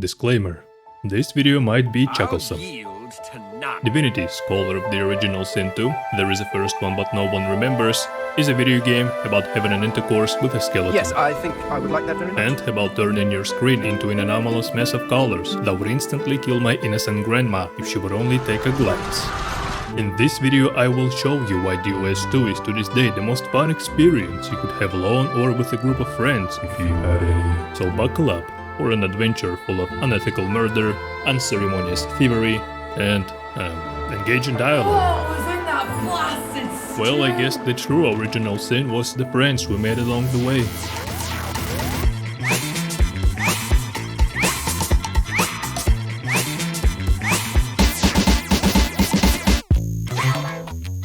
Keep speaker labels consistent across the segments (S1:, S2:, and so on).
S1: Disclaimer. This video might be
S2: I'll
S1: chucklesome.
S2: yield to none.
S1: Divinity, Scholar of the Original Sin 2, there is a first one but no one remembers, is a video game about having an intercourse with a skeleton.
S3: Yes, I think I would like that very much.
S1: And about turning your screen into an anomalous mess of colors that would instantly kill my innocent grandma if she would only take a glance. In this video I will show you why DOS 2 is to this day the most fun experience you could have alone or with a group of friends if you had any. So buckle up for an adventure full of unethical murder, unceremonious thievery, and engaging dialogue.
S4: What was in that blasted
S1: Well, I guess the true original sin was the friends we made along the way.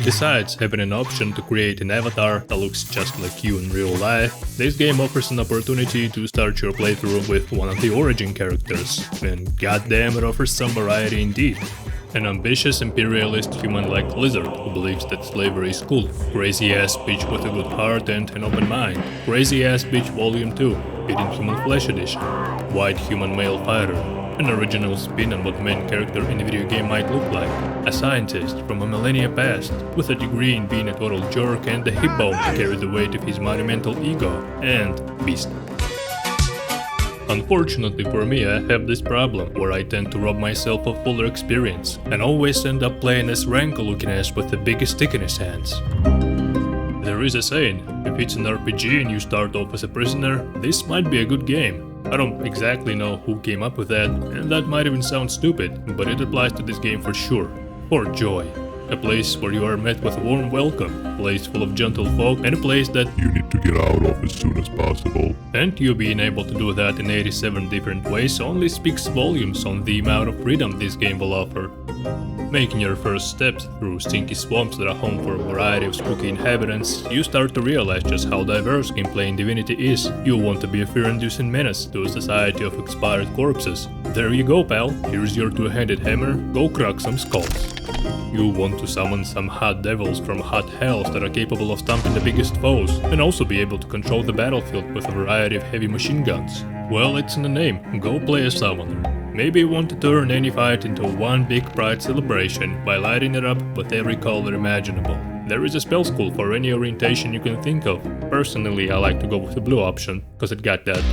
S1: Besides having an option to create an avatar that looks just like you in real life, this game offers an opportunity to start your playthrough with one of the origin characters, and goddamn it offers some variety indeed. An ambitious imperialist human like lizard who believes that slavery is cool, crazy ass bitch with a good heart and an open mind, crazy ass bitch volume 2, Hidden Human Flesh edition, white human male fighter, an original spin on what main character in a video game might look like, a scientist from a millennia past, with a degree in being a total jerk and a hip bone to carry the weight of his monumental ego, and beast. Unfortunately for me, I have this problem where I tend to rob myself of fuller experience, and always end up playing as rankle-looking ass with the biggest stick in his hands. There is a saying, if it's an RPG and you start off as a prisoner, this might be a good game. I don't exactly know who came up with that, and that might even sound stupid, but it applies to this game for sure. For joy. A place where you are met with a warm welcome, a place full of gentle folk, and a place that
S5: you need to get out of as soon as possible.
S1: And you being able to do that in 87 different ways only speaks volumes on the amount of freedom this game will offer. Making your first steps through stinky swamps that are home for a variety of spooky inhabitants, you start to realize just how diverse gameplay in Divinity is. You want to be a fear-inducing menace to a society of expired corpses. There you go, pal. Here's your two-handed hammer. Go crack some skulls. You want to summon some hot devils from hot hells that are capable of stomping the biggest foes, and also be able to control the battlefield with a variety of heavy machine guns. Well, it's in the name. Go play a summoner. Maybe you want to turn any fight into one big pride celebration by lighting it up with every color imaginable. There is a spell school for any orientation you can think of. Personally, I like to go with the blue option, cause it got that.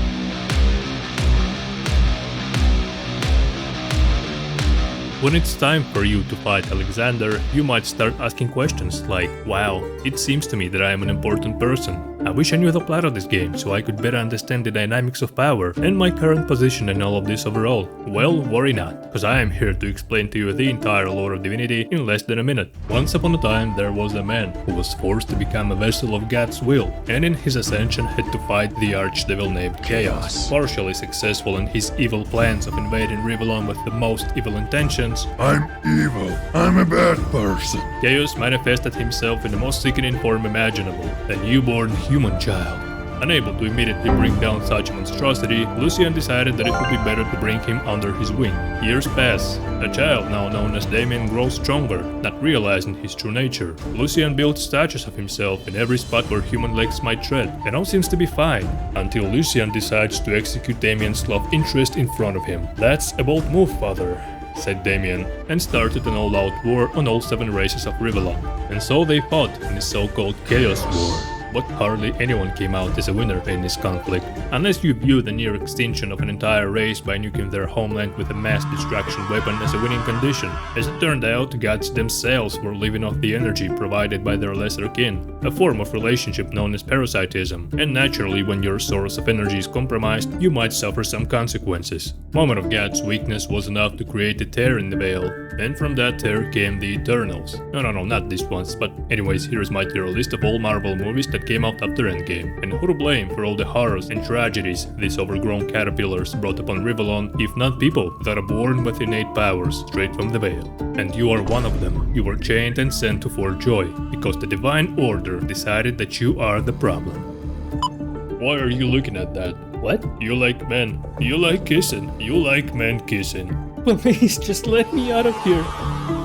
S1: When it's time for you to fight Alexander, you might start asking questions like, wow, it seems to me that I am an important person. I wish I knew the plot of this game so I could better understand the dynamics of power and my current position in all of this overall. Well, worry not, cause I am here to explain to you the entire lore of Divinity in less than a minute. Once upon a time there was a man who was forced to become a vessel of God's will, and in his ascension had to fight the archdevil named Chaos. Partially successful in his evil plans of invading Rivellon with the most evil intentions,
S5: I'm evil. I'm a bad person.
S1: Chaos manifested himself in the most sickening form imaginable, a newborn human child. Unable to immediately bring down such a monstrosity, Lucian decided that it would be better to bring him under his wing. Years pass. A child now known as Damien grows stronger, not realizing his true nature. Lucian builds statues of himself in every spot where human legs might tread, and all seems to be fine, until Lucian decides to execute Damien's love interest in front of him. That's a bold move, father, said Damien, and started an all-out war on all 7 races of Rivellon. And so they fought in the so-called Chaos War. But hardly anyone came out as a winner in this conflict, unless you view the near extinction of an entire race by nuking their homeland with a mass destruction weapon as a winning condition. As it turned out, gods themselves were living off the energy provided by their lesser kin, a form of relationship known as parasitism, and naturally when your source of energy is compromised, you might suffer some consequences. Moment of God's weakness was enough to create a tear in the veil, and from that tear came the Eternals. No, not these ones, but anyways, here's my tier list of all Marvel movies that came out after Endgame, and who to blame for all the horrors and tragedies these overgrown caterpillars brought upon Rivellon, if not people that are born with innate powers straight from the veil. And you are one of them. You were chained and sent to Fort Joy, because the Divine Order decided that you are the problem. Why are you looking at that?
S6: What?
S1: You like men. You like kissing. You like men kissing.
S6: Please, just let me out of here.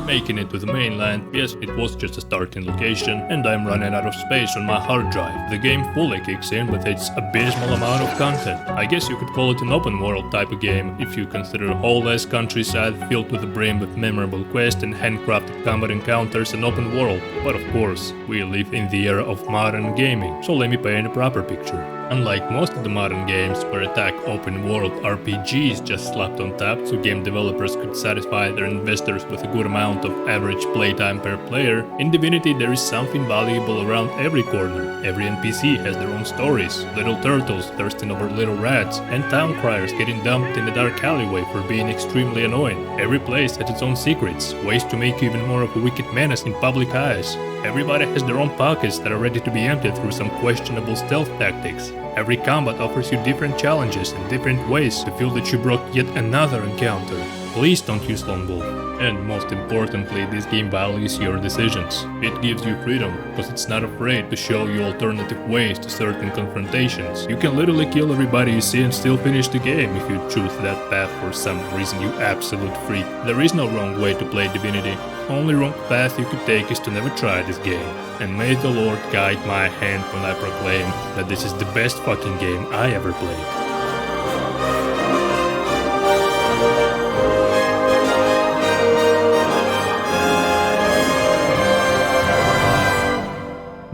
S1: Making it to the mainland, yes, it was just a starting location, and I'm running out of space on my hard drive. The game fully kicks in with its abysmal amount of content. I guess you could call it an open world type of game if you consider a whole-ass countryside filled to the brim with memorable quests and handcrafted combat encounters an open world. But of course, we live in the era of modern gaming, so let me paint a proper picture. Unlike most of the modern games where attack open world RPGs just slapped on tap so game developers could satisfy their investors with a good amount of average playtime per player, in Divinity there is something valuable around every corner. Every NPC has their own stories, little turtles thirsting over little rats, and town criers getting dumped in a dark alleyway for being extremely annoying. Every place has its own secrets, ways to make you even more of a wicked menace in public eyes. Everybody has their own pockets that are ready to be emptied through some questionable stealth tactics. Every combat offers you different challenges and different ways to feel that you brought yet another encounter. Please don't use Lone Wolf. And most importantly, this game values your decisions. It gives you freedom, because it's not afraid to show you alternative ways to certain confrontations. You can literally kill everybody you see and still finish the game if you choose that path for some reason, you absolute freak. There is no wrong way to play Divinity. Only wrong path you could take is to never try this game. And may the Lord guide my hand when I proclaim that this is the best fucking game I ever played.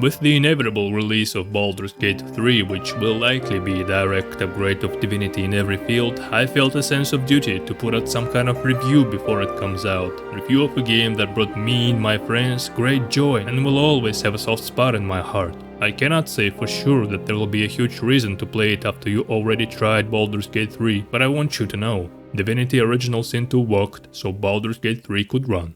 S1: With the inevitable release of Baldur's Gate 3, which will likely be a direct upgrade of Divinity in every field, I felt a sense of duty to put out some kind of review before it comes out. Review of a game that brought me and my friends great joy and will always have a soft spot in my heart. I cannot say for sure that there will be a huge reason to play it after you already tried Baldur's Gate 3, but I want you to know. Divinity Original Sin 2 worked, so Baldur's Gate 3 could run.